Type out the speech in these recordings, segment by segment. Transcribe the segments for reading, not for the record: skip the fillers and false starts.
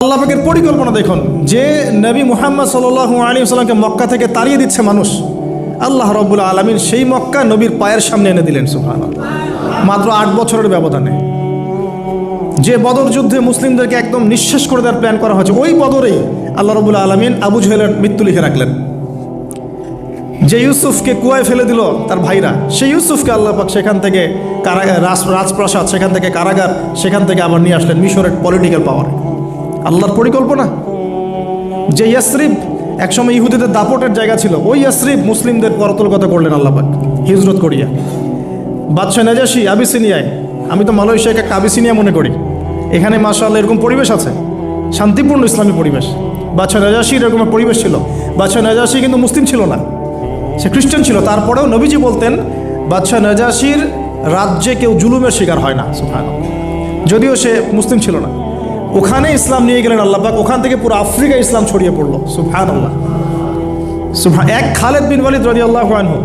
আল্লাহ পাকের পরিকল্পনা দেখুন, যে নবী মুহাম্মদ সাল্লাল্লাহু আলাইহি ওয়াসাল্লামকে মক্কা থেকে তাড়িয়ে দিচ্ছে মানুষ, আল্লাহ রাব্বুল আলামিন সেই মক্কা নবীর পায়ের সামনে এনে দিলেন। সুবহানাল্লাহ। মাত্র 8 বছরের ব্যবধানে যে বদর যুদ্ধে মুসলিমদেরকে একদম নিঃশেষ করে দেওয়ার প্ল্যান করা হয়েছে, ওই বদরেই আল্লাহ রাব্বুল আলামিন আবু জেহেলের মৃত্যু লিখে রাখলেন। যে ইউসুফকে কুয়ায় ফেলে দিল তার ভাইরা, সেই ইউসুফকে আল্লাহ পাক সেখান থেকে রাজপ্রাসাদ, সেখান থেকে কারাগার, সেখান থেকে আবার নিয়ে আসলেন মিশরের পলিটিক্যাল পাওয়ার। আল্লাহর পরিকল্পনা। যে ইয়াসরিব একসময় ইহুদিদের দাপটের জায়গা ছিল, ওই ইয়াসরিব মুসলিমদের করতলগত করলেন আল্লাহ পাক হিজরত করিয়া। বাদশাহ নাজাশী আবিসিনিয়ায়, আমি তো মালয়েশিয়াকে আবিসিনিয়া মনে করি, এখানে মাশাআল্লাহ এরকম পরিবেশ আছে, শান্তিপূর্ণ ইসলামী পরিবেশ। বাদশাহ নাজাশীর এরকম পরিবেশ ছিল। বাদশাহ নাজাশী কিন্তু মুসলিম ছিল না, সে খ্রিস্টান ছিল। তারপরেও নবীজি বলতেন বাদশাহ নাজাশীর রাজ্যে কেউ জুলুমের শিকার হয় না। সুবহানাল্লাহ। যদিও সে মুসলিম ছিল না, ওখানে ইসলাম নিয়ে গেলেন আল্লাহ পাক, ওখান থেকে পুরো আফ্রিকা ইসলাম ছড়িয়ে পড়লো। সুবহানাল্লাহ। এক খালেদ বিন ওয়ালিদ রাদিয়াল্লাহু আনহু,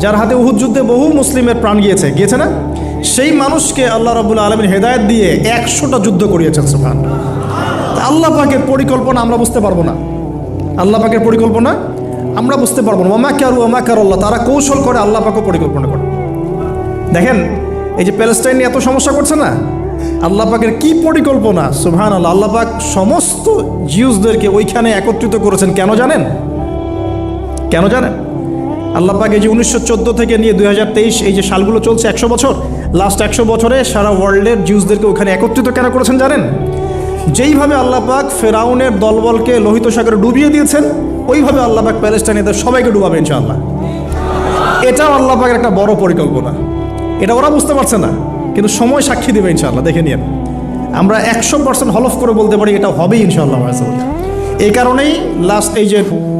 যার হাতে উহুদ যুদ্ধে বহু মুসলিমের প্রাণ গিয়েছে না, সেই মানুষকে আল্লাহ রাব্বুল আলামিন হেদায়েত দিয়ে 100টা যুদ্ধ করিয়েছেন। সুবহানাল্লাহ। আল্লাহ পাকের পরিকল্পনা আমরা বুঝতে পারবো না, আল্লাহ পাকের পরিকল্পনা আমরা বুঝতে পারবো না। ওয়া মাকারুল্লাহ, তারা কৌশল করে, আল্লাহ পাকও পরিকল্পনা করে। দেখেন এই যে প্যালেস্টাইন নিয়ে এত সমস্যা করছে না, আল্লাহ পাকের কি পরিকল্পনা। সুবহানাল্লাহ। আল্লাহ পাক সমস্ত জিউসদেরকে ওইখানে একত্রিত করেছেন। কেন জানেন? আল্লাহ পাক এই যে 1914 থেকে নিয়ে 2023 এই যে সালগুলো চলছে, 100 বছর, লাস্ট 100 বছরে সারা ওয়ার্ল্ডের জিউসদেরকে ওখানে একত্রিত কেন করেছেন জানেন? যেইভাবে আল্লাহ পাক ফেরাউনের দলবলকে লোহিত সাগরে ডুবিয়ে দিয়েছেন, ওইভাবে আল্লাহ পাক প্যালেস্টাইনিদের সবাইকে ডুবাবে ইনশাআল্লাহ। এটাও আল্লাহ পাকের একটা বড় পরিকল্পনা। এটা ওরা বুঝতে পারছে না, কিন্তু সময় সাক্ষী দেবে ইনশাআল্লাহ। দেখে নিন, আমরা 100% হলফ করে বলতে পারি এটা হবেই ইনশাআল্লাহ। এই কারণেই লাস্ট এই যে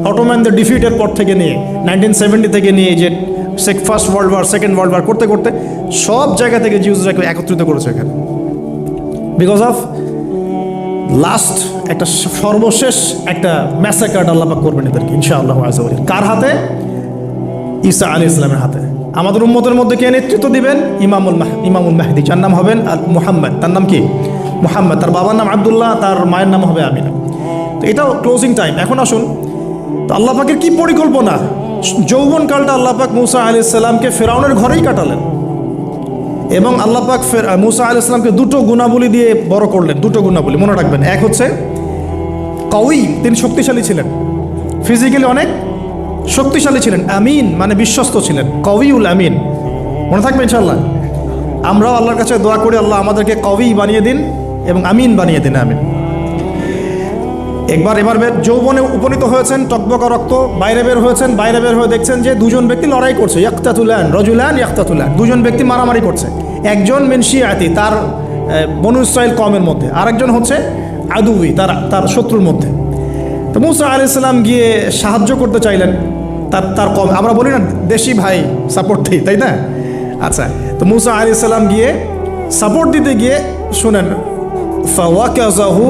অটোম্যানদের ডিফিটের পর থেকে নিয়ে 1970 থেকে নিয়ে যে first world war, second world war করতে করতে সব জায়গা থেকে জিউসরাকে একত্রিত করেছে এখানে, বিকজ অফ লাস্ট একটা সর্বশেষ একটা ম্যাসাকার আল্লাহ পাক করবেন এদেরকে ইনশাআল্লাহ। কার হাতে? ঈসা আলাইহিস সালামের হাতে। আমাদের উম্মতের মধ্যে কে নেতৃত্ব দিবেন? ইমামুল মাহদি, যার নাম হবেন মুহাম্মদ। তার নাম কি? মুহাম্মদ। তার বাবার নাম আব্দুল্লাহ, তার মায়ের নাম হবে আমিনা। তো এটাও ক্লোজিং টাইম। এখন আসুন তো আল্লাহ পাকের কি পরিকল্পনা। যৌবনকালটা আল্লাহ পাক মুসা আলাইহিস সালামকে ফেরাউনের ঘরেই কাটালেন, এবং আল্লাহ পাক মুসা আলাইহিস সালামকে দুটো গুণাবলী দিয়ে বড় করলেন। দুটো গুণাবলী মনে রাখবেন। এক হচ্ছে কওয়ি, তিনি শক্তিশালী ছিলেন, ফিজিক্যালি অনেক শক্তিশালী ছিলেন। আমিন মানে বিশ্বস্ত ছিলেন, কওয়িউল আমিন। মনে থাকবে ইনশাআল্লাহ। আমরাও আল্লাহর কাছে দোয়া করি, আল্লাহ আমাদেরকে কওয়ি বানিয়ে দিন এবং আমিন বানিয়ে দিন। আমিন। এবার যৌবনে উপনীত হয়েছেন, টকবকা রক্ত, বাইরে বের হয়েছেন। বাইরে বের হয়ে দেখছেন যে দুজন ব্যক্তি লড়াই করছে, রজুলান ইয়াকতাতুলান, দুজন ব্যক্তি মারামারি করছে। একজন মিন শিয়াতি, তার বনু ইসরাইল কওমের মধ্যে, আরেকজন হচ্ছে আদুই, তার শত্রুর মধ্যে। তো মুসা আলাইহিস সালাম গিয়ে সাহায্য করতে চাইলেন তার কম। আমরা বলি না দেশি ভাই সাপোর্ট দিই, তাই না? আচ্ছা, তো মুসা আলাইহিস সালাম গিয়ে সাপোর্ট দিতে গিয়ে শুনেন, ফাওয়াকাযাহু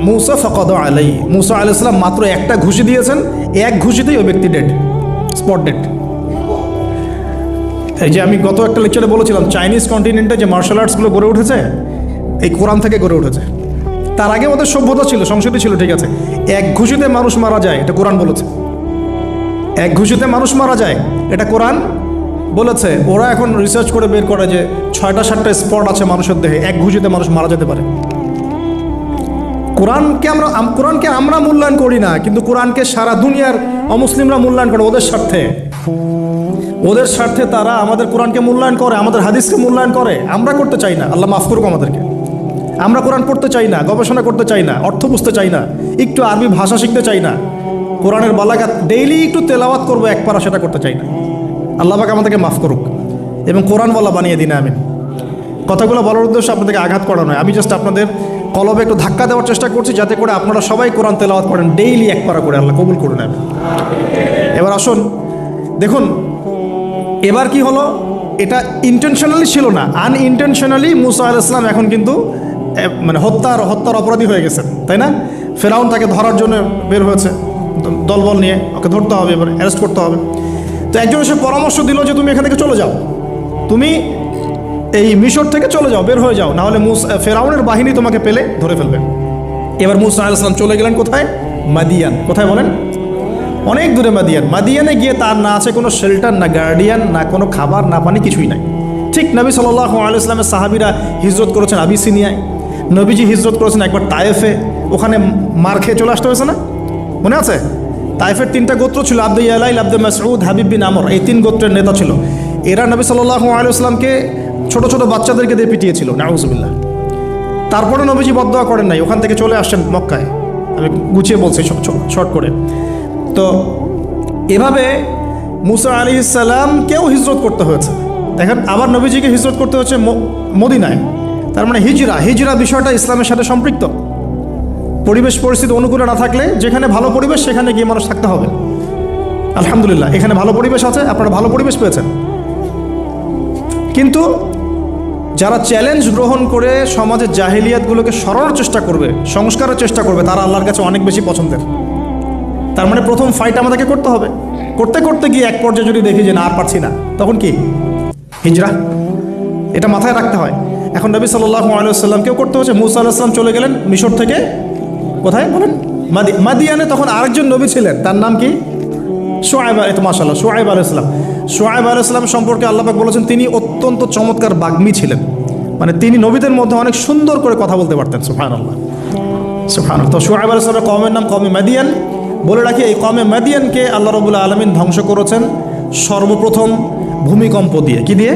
মুসা ফাকাদা আলাইহি, মুসা আলাইহিস সালাম মাত্র একটা ঘুষি দিয়েছেন, এক ঘুষিতেই ওই ব্যক্তি ডেড, স্পট ডেড। এই যে আমি গত একটা লেকচারে বলেছিলাম, চাইনিজ কন্টিনেন্টে যে মার্শাল আর্টসগুলো গড়ে উঠেছে এই কোরআন থেকে গড়ে উঠেছে। তার আগে ওদের সভ্যতা ছিল, সংস্কৃতি ছিল, ঠিক আছে। এক ঘুষিতে মানুষ মারা যায়, এটা কোরআন বলেছে। এক ঘুষিতে মানুষ মারা যায়, এটা কোরআন বলেছে। ওরা এখন রিসার্চ করে বের করে যে 6টা-7টা স্পট আছে মানুষের দেহে, এক ঘুষিতে মানুষ মারা যেতে পারে। কোরআনকে আমরা মূল্যায়ন করি না, কিন্তু কোরআনকে সারা দুনিয়ার অমুসলিমরা মূল্যায়ন করে ওদের স্বার্থে তারা আমাদের কোরআনকে মূল্যায়ন করে, আমাদের হাদিসকে মূল্যায়ন করে। আমরা করতে চাই না, আল্লাহ মাফ করুক আমাদেরকে। আমরা কোরআন পড়তে চাই না, গবেষণা করতে চাই না, অর্থ বুঝতে চাই না, একটু আরবি ভাষা শিখতে চাই না, কোরআনের বালাগাত ডেইলি একটু তেলাওয়াত করবো এক পারা, সেটা করতে চাই না। আল্লাহ পাক আমাদেরকে মাফ করুক এবং কোরআন বলা বানিয়ে দিন। আমি কথাগুলো বলার উদ্দেশ্য আপনাদেরকে আঘাত করা নয়, আমি জাস্ট আপনাদের কলবে একটু ধাক্কা দেওয়ার চেষ্টা করছি, যাতে করে আপনারা সবাই কোরআন তেলাওয়াত করেন ডেইলি এক পারা করে। আল্লাহ কবুল করে নেবেন। এবার আসুন দেখুন, এবার কি হলো, এটা ইন্টেনশনালি ছিল না, আনইনটেনশনালি মুসা আলাইহিস সালাম এখন কিন্তু মানে হত্যার অপরাধী হয়ে গেছেন, তাই না? ফেরাউন তাকে ধরার জন্য বের হয়েছে দলবল নিয়ে, ওকে ধরতে হবে, এবার অ্যারেস্ট করতে হবে। তো একজন এসে পরামর্শ দিল যে তুমি এখান থেকে চলে যাও, তুমি এই মিশর থেকে চলে যাও, বের হয়ে যাও, নাহলে ফেরাউনের বাহিনী তোমাকে পেলে ধরে ফেলবে। এবার মুসা আলাইহিস সালাম চলে গেলেন কোথায়? মাদিয়ান। কোথায় বলেন? অনেক দূরে মাদিয়ান। মাদিয়ানে গিয়ে তার না আছে কোনো শেল্টার, না গার্ডিয়ান, না কোনো খাবার, না পানি, কিছুই নাই। ঠিক নবী সাল্লাল্লাহু আলাইহি ওয়াসাল্লামের সাহাবীরা হিজরত করেছেন আবিসিনিয়ায়, নবীজি হিজরত করেছেন একবার তায়েফে, ওখানে মার খেয়ে চলে আসতে হয়েছে না? মনে আছে? তায়েফের 3টা গোত্র ছিল, আব্দু ইয়ালাইল, আব্দু মাসউদ, হাবিব বিন আমর, এই 3 গোত্রের নেতা ছিল। এরা নবী সাল্লাল্লাহু আলাইহি ওয়াসাল্লামকে ছোট ছোট বাচ্চাদেরকে দিয়ে পিটিয়েছিল, নাউজুবিল্লাহ। তারপরে নবীজি বদদোয়া করেন নাই, ওখান থেকে চলে আসছেন মক্কায়। আমি গুছিয়ে বলছি শর্ট করে। তো এভাবে মুসা আলাইহিস সালামকেও হিজরত করতে হয়েছে। দেখেন, আবার নবীজিকে হিজরত করতে হচ্ছে মদিনায়। তার মানে হিজরা বিষয়টা ইসলামের সাথে সম্পৃক্ত। পরিবেশ পরিস্থিতি অনুকূলে না থাকলে, যেখানে ভালো পরিবেশ সেখানে গিয়ে মানুষ থাকতে হবে। আলহামদুলিল্লাহ, এখানে ভালো পরিবেশ আছে, আপনারা ভালো পরিবেশ পেয়েছেন। কিন্তু যারা চ্যালেঞ্জ গ্রহণ করে সমাজের জাহিলিয়াতগুলোকে সরানোর চেষ্টা করবে, সংস্কারের চেষ্টা করবে, তারা আল্লাহর কাছে অনেক বেশি পছন্দের। তার মানে প্রথম ফাইট আমাদেরকে করতে হবে। করতে করতে গিয়ে এক পর্যায়ে যদি দেখি যে না আর পারছি না, তখন কি? হিজরা। এটা মাথায় রাখতে হয়। এখন নবী সাল্লাল্লাহু আলাইহি ওয়াসাল্লামকেও করতে হচ্ছে। মুসা আলাইহিস সালাম চলে গেলেন মিশর থেকে কোথায় বলেন? মাদিয়ানে। তখন আরেকজন নবী ছিলেন, তার নাম কি? শুআয়ব। মাশাআল্লাহ, শুআয়ব আলাইহিস সালাম। শুআয়ব আলাইহিস সালাম সম্পর্কে আল্লাহ পাক বলেছেন তিনি অত্যন্ত চমৎকার বাগ্মী ছিলেন। মানে তিনি নবীদের মধ্যে অনেক সুন্দর করে কথা বলতে পারতেন। সুবহানাল্লাহ, সুবহানাল্লাহ। তো শুআয়ব আলাইহিস সালামের কওমের নাম কওমে মাদিয়ান। বলে রাখি, এই কওমে মাদিয়ানকে আল্লাহ রাব্বুল আলামিন ধ্বংস করেছেন সর্বপ্রথম ভূমিকম্প দিয়ে। কি দিয়ে?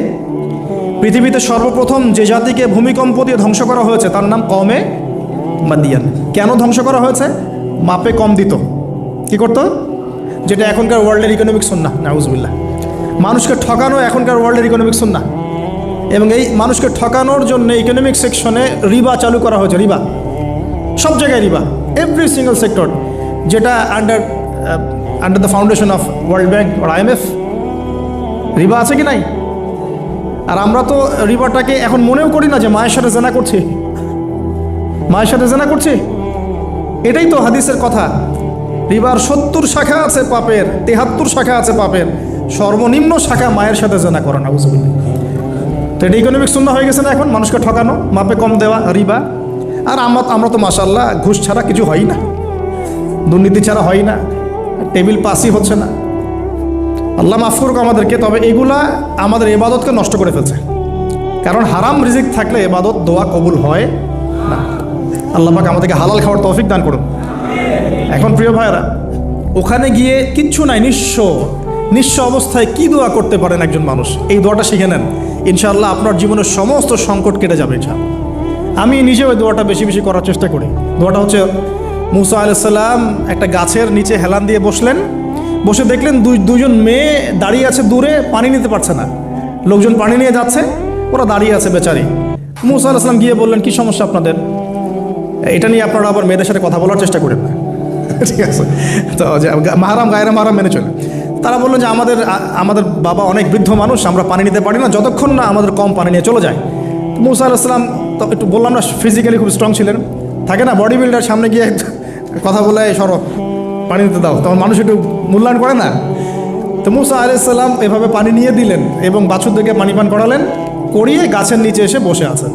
পৃথিবীতে সর্বপ্রথম যে জাতিকে ভূমিকম্প দিয়ে ধ্বংস করা হয়েছে তার নাম কওমে মাদিয়ান। কেন ধ্বংস করা হয়েছে? মাপে কম দিত। কি করতো? যেটা এখনকার ওয়ার্ল্ডের ইকোনমিক সুন্নাহ, নাউজুবিল্লাহ। মানুষকে ঠকানো এখনকার ওয়ার্ল্ডের ইকোনমিক সুন্নাহ। এবং এই মানুষকে ঠকানোর জন্য ইকোনমিক সেকশনে রিবা চালু করা হয়েছে। রিবা, সব জায়গায় রিবা, এভরি সিঙ্গল সেক্টর, যেটা under the foundation of World Bank আর IMF। রিবা আছে কি নাই? আর আমরা তো রিবাটাকে এখন মনেও করি না যে মায়ের সাথে জেনা করছি, মায়ের সাথে জেনা করছি। এটাই তো হাদিসের কথা। রিবার 70 শাখা আছে পাপের, 73 শাখা আছে পাপের, সর্বনিম্ন শাখা মায়ের সাথে জেনা করা, নাউজুবিল্লাহ। তো এটা ইকোনমিক সুন্নাহ হয়ে গেছে না এখন? মানুষকে ঠকানো, মাপে কম দেওয়া, রিবা। আর আমরা তো মাশাআল্লাহ ঘুষ ছাড়া কিছু হয় না, দুর্নীতি ছাড়া হয় না, টেবিল পাসই হচ্ছে না। আল্লাহ মাফ করুক আমাদেরকে। তবে এগুলা আমাদের ইবাদতকে নষ্ট করে ফেলছে। কারণ হারাম রিজিক থাকলে ইবাদত, দোয়া কবুল হয় না। আল্লাহ পাক আমাদেরকে হালাল খাওয়ার তৌফিক দান করুন। এখন প্রিয় ভাইরা, ওখানে গিয়ে কিচ্ছু নাই, নিঃস্ব অবস্থায় কি দোয়া করতে পারেন একজন মানুষ? এই দোয়াটা শিখে নেন, ইনশাআল্লাহ আপনার জীবনের সমস্ত সংকট কেটে যাবে ইনশাআল্লাহ। আমি নিজেও ওই দোয়াটা বেশি বেশি করার চেষ্টা করি। দোয়াটা হচ্ছে, মুসা আলাইহিস সালাম একটা গাছের নিচে হেলান দিয়ে বসলেন, বসে দেখলেন দুজন মেয়ে দাঁড়িয়ে আছে দূরে, পানি নিতে পারছে না। লোকজন পানি নিয়ে যাচ্ছে, ওরা দাঁড়িয়ে আছে বেচারি। মুসা আলাইহিস সালাম গিয়ে বললেন, কি সমস্যা আপনাদের? এটা নিয়ে আপনারা আবার মেয়েদের সাথে কথা বলার চেষ্টা করেন না, ঠিক আছে? তো মাহারাম গায়রা মাহারাম মেনে চলে। তারা বললেন যে আমাদের বাবা অনেক বৃদ্ধ মানুষ, আমরা পানি নিতে পারি না যতক্ষণ না আমাদের কম পানি নিয়ে চলে যায়। মুসা আলাইহিস সালাম তো একটু বললাম না, ফিজিক্যালি খুব স্ট্রং ছিলেন। থাকে না বডি বিল্ডার, সামনে গিয়ে কথা বলে সরো পানি নিতে দাও, তখন মানুষ একটু মূল্যায়ন করে না। তো মুসা আলাইহিস সালাম এভাবে পানি নিয়ে দিলেন এবং বাছুরদেরকে পানি পান করালেন, করিয়ে গাছের নিচে এসে বসে আছেন।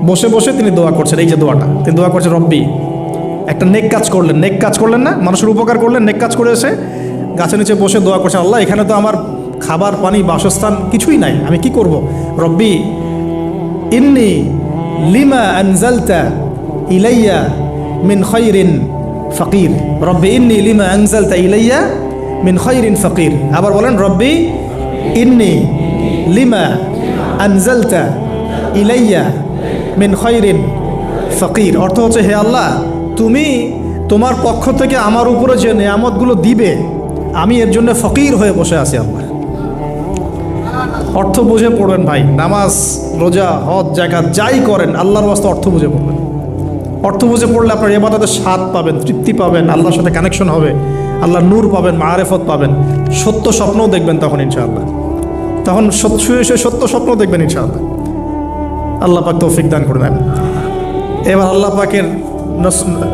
বসে বসে তিনি দোয়া করছেন। এই যে দোয়াটা তিনি দোয়া করছেন, রব্বি, একটা নেক কাজ করলেন না, মানুষের উপকার করলেন, নেক কাজ করে এসে গাছের নিচে বসে দোয়া করছেন, আল্লাহ এখানে তো আমার খাবার পানি বাসস্থান কিছুই নাই, আমি কি করব? রব্বি ইন্নি লিমা আনজালতা ইলাইয়া মিন খায়রিন ফকির। রব্বি ইন্নি লিমা আনজালতা ইলাইয়া মিন খায়রিন ফকির। আবার বলেন, রব্বি ইন্নি লিমা আনজালতা ইলাইয়া মিন খায়রিন ফকির। অর্থ হচ্ছে, হে আল্লাহ, তুমি তোমার পক্ষ থেকে আমার উপরে যে নেয়ামতগুলো দিবে, আমি এর জন্য ফকির হয়ে বসে আছি আল্লাহ। অর্থ বুঝে পড়বেন ভাই, নামাজ রোজা হজ জাকাত যাই করেন আল্লাহর ওয়াস্তে অর্থ বুঝে পড়বেন। অর্থ বুঝে পড়লে আপনার ইবাদতের স্বাদ পাবেন, তৃপ্তি পাবেন, আল্লাহর সাথে কানেকশন হবে, আল্লাহর নূর পাবেন, মাআরিফত পাবেন, সত্য স্বপ্নও দেখবেন তখন ইনশাআল্লাহ। তখন শুয়ে সত্য স্বপ্ন দেখবেন ইনশাআল্লাহ। আল্লাহ পাক তৌফিক দান করে নেন। এবার আল্লাহ পাকের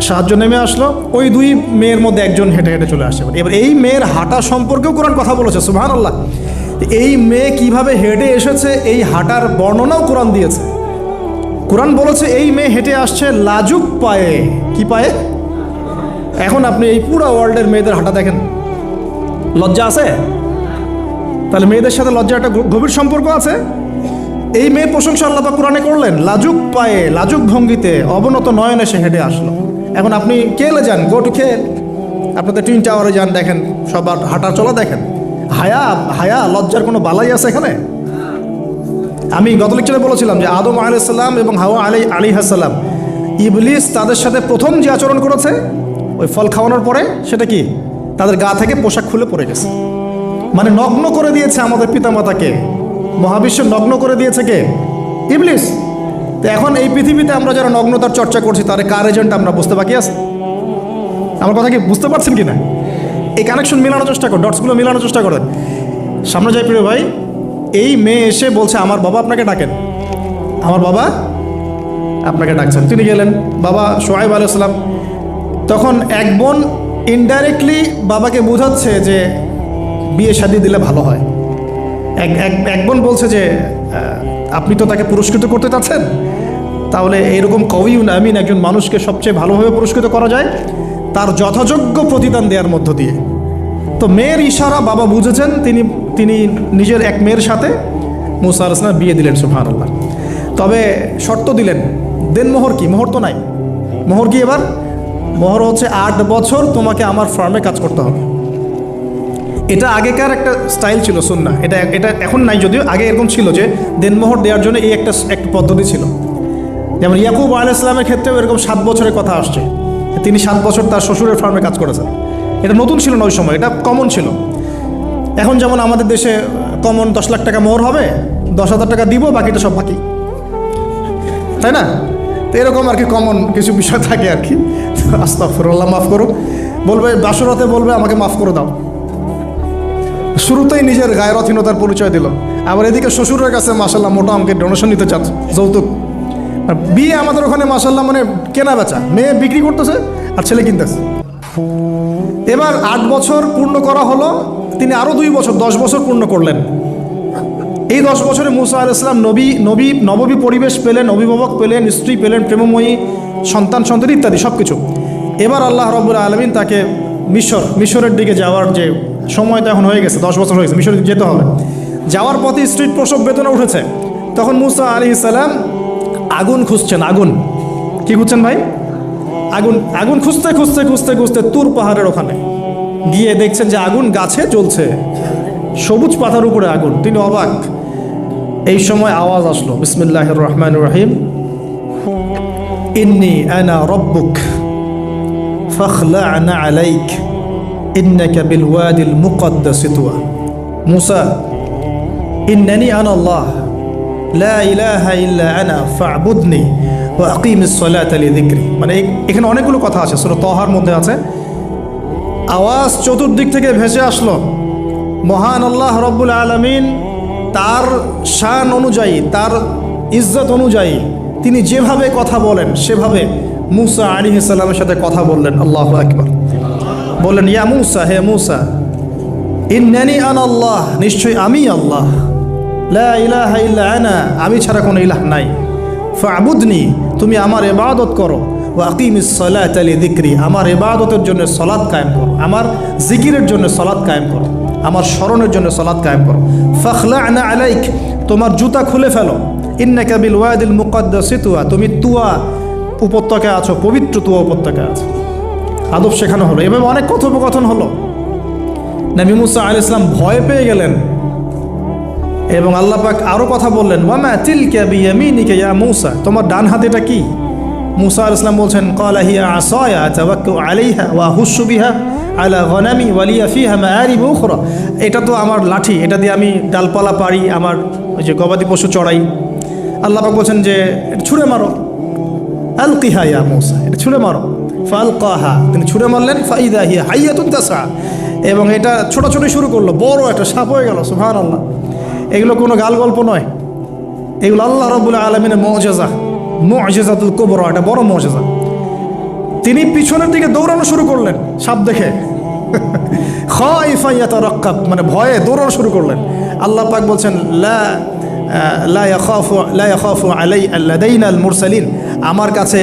সাহায্য নেমে আসলো। ওই দুই মেয়ের মধ্যে একজন হেঁটে হেঁটে চলে আসে। এবার এই মেয়ের হাঁটা সম্পর্কেও কোরআন কথা বলেছে, সুবহানাল্লাহ। এই মেয়ে কিভাবে হেঁটে এসেছে এই হাঁটার বর্ণনাও কোরআন দিয়েছে। কোরআন বলেছে এই মেয়ে হেঁটে আসছে লাজুক পায়ে। কি পায়ে? এখন আপনি এই পুরো ওয়ার্ল্ডের মেয়েদের হাঁটা দেখেন, লজ্জা আছে? তাহলে মেয়েদের সাথে লজ্জা একটা গভীর সম্পর্ক আছে। এই মেয়ে প্রশংসা আল্লাহ পাক কোরআনে করলেন, লাজুক পায়ে লাজুক ভঙ্গিতে অবনত নয়নে সে হেঁটে আসলো। এখন আপনি কেলে যান, গো টু খেল, আপনাদের টুইন টাওয়ারে যান, দেখেন সবার হাঁটার চলা দেখেন। হায়া লজ্জার কোনো বালাই আছে এখানে? আমি গত লেকচারে বলেছিলাম যে আদম আলাইহিস সালাম এবং হাওয়া আলাইহিস সালাম, ইবলিস তাদের সাথে প্রথম যে আচরণ করেছে ওই ফল খাওয়ানোর পরে, সেটা কি? তাদের গা থেকে পোশাক খুলে পড়ে গেছে। মানে নগ্ন করে দিয়েছে আমাদের পিতামাতাকে, মহাবিশ্ব নগ্ন করে দিয়েছে কে? ইবলিস। তো এখন এই পৃথিবীতে আমরা যারা নগ্নতার চর্চা করছি তার কার এজেন্ট আমরা বুঝতে বাকি আছে? আমার কথা কি বুঝতে পারছেন কি না? এই কানেকশন মেলানোর চেষ্টা করেন, ডটসগুলো মেলানোর চেষ্টা করেন। সামনে যাই প্রিয় ভাই, এই মেয়ে এসে বলছে আমার বাবা আপনাকে ডাকেন, আমার বাবা আপনাকে ডাকছেন। তিনি গেলেন, বাবা শোয়াইব আলাইহিস সালাম। তখন এক বোন ইনডাইরেক্টলি বাবাকে বোঝাচ্ছে যে বিয়ে শাদী দিলে ভালো হয়। এক বোন বলছে যে আপনি তো তাকে পুরস্কৃত করতে চাচ্ছেন, তাহলে এইরকম কবিউন আমিন একজন মানুষকে সবচেয়ে ভালোভাবে পুরস্কৃত করা যায় তার যথাযোগ্য প্রতিদান দেওয়ার মধ্য দিয়ে। তো মেয়ের ইশারা বাবা বুঝেছেন, তিনি নিজের এক মেয়ের সাথে মুসা আলাইহিস সালাম বিয়ে দিলেন। সুবহানাল্লাহ। তবে শর্ত দিলেন, দেনমোহর কি? মোহর তো নাই। মোহর কি এবার? মোহর হচ্ছে 8 বছর তোমাকে আমার ফার্মে কাজ করতে হবে। এটা আগেকার একটা স্টাইল ছিল, সুন্নাহ। এটা এখন নাই, যদিও আগে এরকম ছিল যে দেনমোহর দেওয়ার জন্য এই একটা পদ্ধতি ছিল। যেমন ইয়াকুব আলাইহিস সালামের ক্ষেত্রেও এরকম 7 বছরের কথা আসছে, তিনি 7 বছর তার শ্বশুরের ফার্মে কাজ করেছেন। এটা নতুন ছিল না ওই সময়, এটা কমন ছিল। এখন যেমন আমাদের দেশে কমন 10 লাখ টাকা মোহর হবে, 10,000 টাকা দিব, বাকিটা সব বাকি, তাই না? তো এরকম আর কি কমন কিছু বিষয় থাকে আর কি। আস্তাগফিরুল্লাহ, মাফ করুক। বলবে বাসরাতে, বলবে আমাকে মাফ করে দাও। শুরুতেই নিজের গায়রথহীনতার পরিচয় দিল। আবার এদিকে শ্বশুরের কাছে মাশাল্লাহ মোটা অঙ্কের ডোনেশন নিতে চাচ্ছে, যৌতুক। আর বিয়ে আমাদের ওখানে মাশাল্লাহ মানে কেনা বেচা, মেয়ে বিক্রি করতেছে আর ছেলে কিনতেছে। এবার 8 বছর পূর্ণ করা হলো, তিনি আরও 2 বছর 10 বছর পূর্ণ করলেন। এই 10 বছরে মুসা আলাইহিস সালাম নববী পরিবেশ পেলেন, অভিভাবক পেলেন, স্ত্রী পেলেন, প্রেমময়ী সন্তান ইত্যাদি সব কিছু। এবার আল্লাহ রাব্বুল আলামিন তাকে মিশরের দিকে যাওয়ার যে সময় তো এখন হয়ে গেছে, 10 বছর হয়ে গেছে, মিশরে যেতে হবে। যাওয়ার পথে স্ত্রীর প্রসব বেদনা উঠেছে। তখন মুসা আলাইহিস সালাম আগুন খুঁজছেন। আগুন কি খুঁজছেন ভাই? আগুন খুঁজতে তুর পাহাড়ের ওখানে গিয়ে দেখছেন যে আগুন গাছে জ্বলছে, সবুজ পাতার উপরে আগুন। তিনি অবাক। এই সময় আওয়াজ আসলো, বিসমিল্লাহির রহমানির রহিম, ইন্নী আনা রব্বুক ফাখলা'না আলাইক ইন্নাকা বিল ওয়াদিল মুকদ্দাস তুয়া। মুসা, ইন্নানি আনা আল্লাহ লা ইলাহা ইল্লা আনা ফা'বুদনি ওয়া আকিমিস সালাতা লিযিকরি। মানে এখানে অনেকগুলো কথা আছে, সূরা তাহার মধ্যে আছে। আওয়াজ চতুর্দিক থেকে ভেসে আসলো। মহান আল্লাহ রব্বুল আলামিন তার শান অনুযায়ী, তার ইজ্জত অনুযায়ী তিনি যেভাবে কথা বলেন সেভাবে মুসা আলাইহিস সালামের সাথে কথা বললেন। আল্লাহু আকবার। বললেন, ইয়া মুসা, হে মুসা, ইন্নানি আনা আল্লাহ, নিশ্চয়ই আমি আল্লাহ, লা ইলাহা ইল্লা আনা, আমি ছাড়া কোনো ইলাহ নাই, ফা'বুদনি, তুমি আমার ইবাদত করো, ওয়া আকিমিস সালাতা লিযিকরি, আমার ইবাদতের জন্য সালাত কায়েম করো, আমার জিকিরের জন্য সালাত কায়েম করো, আমার স্মরণের জন্য সালাত কায়েম করো। ফাখলা'না আলাইক, তোমার জুতা খুলে ফেলো, ইন্নাকা বিল ওয়াদিল মুকদ্দাস তুয়া, তুমি তুয়া উপত্যকায় আছো, পবিত্র তুয়া উপত্যকায় আছো। আদব শেখানো হলো। এভাবে অনেক কথোপকথন হলো। নবী মুসা আলাইহিস সালাম ভয় পেয়ে গেলেন এবং আল্লাহ পাক আরও কথা বললেন, ওয়ামা তিলকা বিয়ামিনিকা ইয়া মুসা, তোমার ডান হাত এটা কি? মুসা আলাইহিস সালাম বলছেন, ক্বালা হিয়া আসায়া আতাওয়াক্কাউ আলাইহা ওয়া আহুশু বিহা আলা গনামি ওয়া লিয়া ফিহা মাআরিব উখরা, এটা তো আমার লাঠি, এটা দিয়ে আমি ডালপালা পারি, আমার ওই যে গবাদি পশু চড়াই। আল্লাহ পাক বলছেন যে ছুঁড়ে মারো, আলকিহা ইয়া মুসা, এটা ছুঁড়ে মারো। ফালকাহা, তিনি ছুঁড়ে মারলেন, ফাইদা হিয়া হাইয়াতুন তাসা, এবং এটা ছোটাছুটি শুরু করলো, বড় একটা সাপ হয়ে গেল। সুবহানাল্লাহ। এগুলো কোনো গাল গল্প নয়, এগুলো আল্লাহ রাব্বুল আলামিনের মুআজিজা, মুআজিজাতুল কুবরা, এটা বড় মুআজিজা। তিনি পিছনের দিকে দৌড়ানো শুরু করলেন সাপ দেখে, খাইফা ইয়াতারাক্কাব, মানে ভয়ে দৌড়ানো শুরু করলেন। আল্লাহ পাক বলছেন, লা লা ইয়াখাফু লাদাইনাল মুরসালিন, আমার কাছে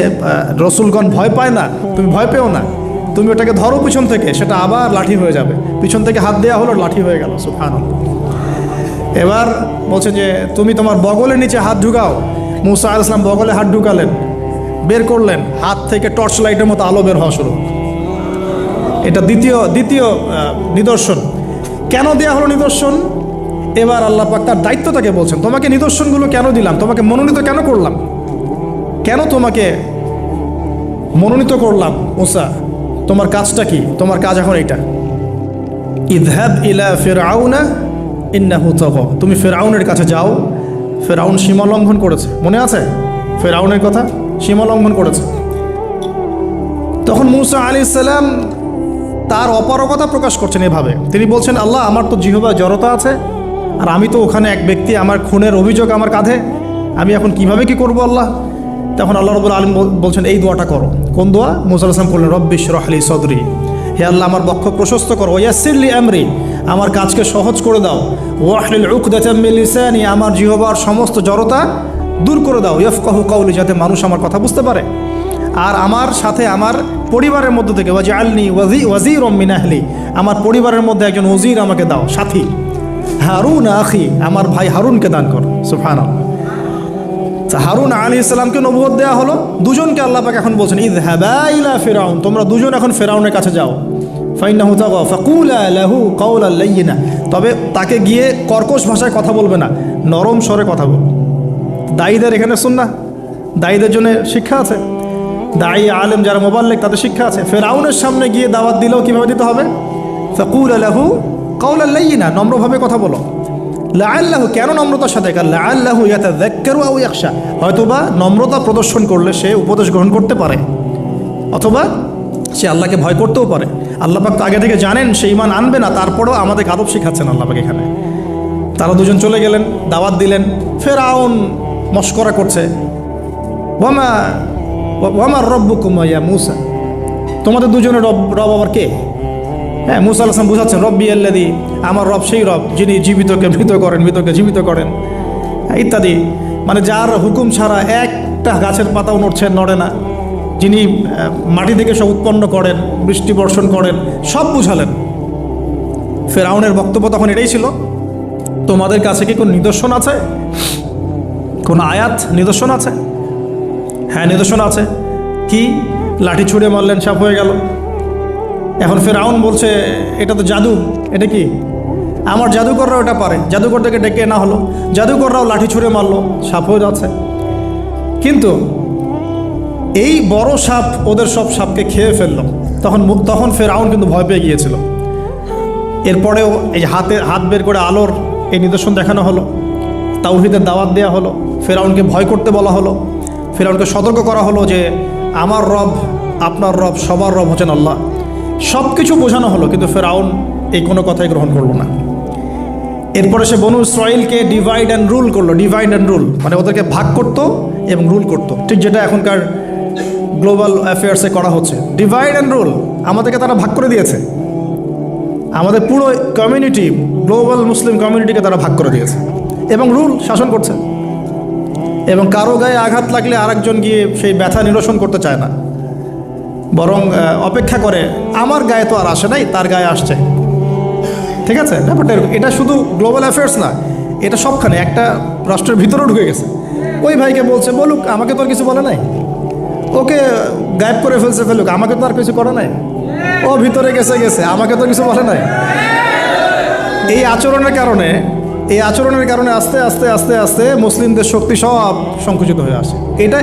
রসুলগণ ভয় পায় না, তুমি ভয় পেও না, তুমি ওটাকে ধরো পিছন থেকে, সেটা আবার লাঠি হয়ে যাবে। পিছন থেকে হাত দেওয়া হলো, লাঠি হয়ে গেল। সুবহানাল্লাহ। এবার বলছে যে তুমি তোমার বগলের নিচে হাত ঢুকাও। মুসা আলাইহিস সালাম বগলে হাত ঢুকালেন, বের করলেন, হাত থেকে টর্চ লাইটের মতো আলো বের হওয়া শুরু। এটা দ্বিতীয় নিদর্শন। কেন দেয়া হলো নিদর্শন? এবার আল্লাহ পাক তার দায়িত্বটাকে বলছেন, তোমাকে নিদর্শনগুলো কেন দিলাম, তোমাকে মনোনীত কেন করলাম, কেন তোমাকে মনোনীত করলাম মুসা, তোমার কাজটা কি? তোমার কাজ এখন এইটা, ইযহাব ইলা ফিরআউনা ইন্নাহু তাগা, তুমি ফিরআউনের কাছে যাও। ফিরআউন সীমা লঙ্ঘন করেছে, মনে আছে ফিরআউনের কথা? সীমা লঙ্ঘন করেছে। তখন মুসা আলাইহিস সালাম তার অপারগতা প্রকাশ করছেন এভাবে, তিনি বলছেন, আল্লাহ আমার তো জিহ্বার জড়তা আছে, আর আমি তো ওখানে এক ব্যক্তি, আমার খুনের অভিযোগ আমার কাঁধে, আমি এখন কিভাবে কি করব আল্লাহ? তখন আল্লাহ রাব্বুল আলামিন বলছেন, এই দোয়াটা করো। কোন দোয়া? মুসা আলাইহিস সালাম বললেন, রব্বি ইশরাহ লি সদরি, হে আল্লাহ আমার বক্ষ প্রশস্ত করো, ওয়াসসির লি আমরি, আমার কাজকে সহজ করে দাও, ওয়াহলিল উকদাতাম মিন লিসানি, আমার জিহ্বার সমস্ত জড়তা দূর করে দাও, ইয়াফকাহু কওলি, যাতে মানুষ আমার কথা বুঝতে পারে। আর আমার সাথে আমার পরিবারের মধ্য থেকে ওয়াজআলনি ওয়াজিরুম মিন আহলি, আমার পরিবারের মধ্যে একজন ওজির আমাকে দাও, সাথী। হারুন আখি, আমার ভাই হারুনকে দান কর। সুবহানাল্লাহ। হারুন আলাইহিস সালামকে নবুয়ত দেওয়া হলো, দুজনকে আল্লাহ পাক এখন বলছেন, ইযহাবা ইলা ফিরআউন, তোমরা দুজন এখন ফিরআউনের কাছে যাও। ফাইন্নাহু তাগা ফাকুলা লাহু কাওলাল লাইয়িনা, তবে তাকে গিয়ে কর্কশ ভাষায় কথা বলবে না, নরম স্বরে কথা বল। দায়ীদের এখানে সুন্নাহ, দায়ীদের জন্য শিক্ষা আছে, দায়ী আলেম যারা মুবাল্লিগ তাদের শিক্ষা আছে। ফিরআউনের সামনে গিয়ে দাওয়াত দিলেও কীভাবে দিতে হবে? ফাকুলা লাহু কাওলাল লাইয়িনা, নম্রভাবে কথা বলো। লাআল্লাহু, কেন নম্রতার সাথে? লাআল্লাহু ইয়াতাযাক্কারু আও ইয়াখশা, হয়তোবা নম্রতা প্রদর্শন করলে সে উপদেশ গ্রহণ করতে পারে, অথবা সে আল্লাহকে ভয় করতেও পারে। আল্লাহ পাক তো আগে থেকে জানেন সে ঈমান আনবে না, তারপরেও আমাদের আদব শিখাচ্ছেন আল্লাহ পাক এখানে। তারা দুজন চলে গেলেন, দাওয়াত দিলেন। ফিরআউন মশকরা করছে, ওয়ামা রব্বুকুম ইয়া মূসা, তোমাদের দুজনের রব আবার কে? হ্যাঁ, মুসা আলাইহিস সালাম বুঝাচ্ছেন, রব্বি আল্লাযী, আমার রব সেই রব যিনি জীবিতকে মৃত করেন, মৃতকে জীবিত করেন, ইত্যাদি। মানে যার হুকুম ছাড়া একটা গাছের পাতাও নড়ে না, যিনি মাটি থেকে সব উৎপন্ন করেন, বৃষ্টি বর্ষণ করেন, সব বুঝালেন। ফিরআউনের বক্তব্য তখন এটাই ছিল, তোমাদের কাছে কি কোনো নিদর্শন আছে, কোন আয়াত নিদর্শন আছে? হ্যাঁ, নিদর্শন আছে। কি? লাঠি ছুঁড়ে মারলেন, সাপ হয়ে গেল। এখন ফিরআউন বলছে, এটা তো জাদু, এটা কি? আমার জাদুকররাও এটা পারে। জাদুকরদেরকে ডেকে না হলো, জাদুকররাও লাঠি ছুঁড়ে মারলো, সাপ হয়ে যাচ্ছে। কিন্তু এই বড় সাপ ওদের সব সাপকে খেয়ে ফেললো। তখন ফিরআউন কিন্তু ভয় পেয়ে গিয়েছিল। এরপরেও এই হাত বের করে আলোর এই নিদর্শন দেখানো হলো, তাওহীদের দাওয়াত দেওয়া হলো, ফিরআউনকে ভয় করতে বলা হলো, ফিরআউনকে সতর্ক করা হলো যে আমার রব, আপনার রব, সবার রব হচ্ছেন আল্লাহ। সব কিছু বোঝানো হলো, কিন্তু ফিরআউন এই কোনো কথাই গ্রহণ করলো না। এরপরে সে বনু ইসরাইলকে ডিভাইড অ্যান্ড রুল করলো। ডিভাইড অ্যান্ড রুল মানে ওদেরকে ভাগ করতো এবং রুল করতো, ঠিক যেটা এখনকার গ্লোবাল অ্যাফেয়ার্সে করা হচ্ছে। ডিভাইড অ্যান্ড রুল, আমাদেরকে তারা ভাগ করে দিয়েছে। আমাদের পুরো কমিউনিটি, গ্লোবাল মুসলিম কমিউনিটিকে তারা ভাগ করে দিয়েছে এবং রুল, শাসন করছে। এবং কারো গায়ে আঘাত লাগলে আরেকজন গিয়ে সেই ব্যথা নিরসন করতে চায় না, বরং অপেক্ষা করে, আমার গায়ে তো আর আসে নাই, তার গায়ে আসছে। ঠিক আছে, ব্যাপারটা এটা শুধু গ্লোবাল অ্যাফেয়ার্স না, এটা সবখানে, একটা রাষ্ট্রের ভিতরেও ঢুকে গেছে। ওই ভাইকে বলছে, বলুক, আমাকে তো আর কিছু বলে নাই, ওকে গায়েব করে ফেলুক, আমাকে তো আর কিছু করে নাই, ও ভিতরে গেছে, আমাকে তো কিছু বলে নাই। এই আচরণের কারণে আস্তে আস্তে আস্তে আস্তে মুসলিমদের শক্তি সব সংকুচিত হয়ে আসে। এটা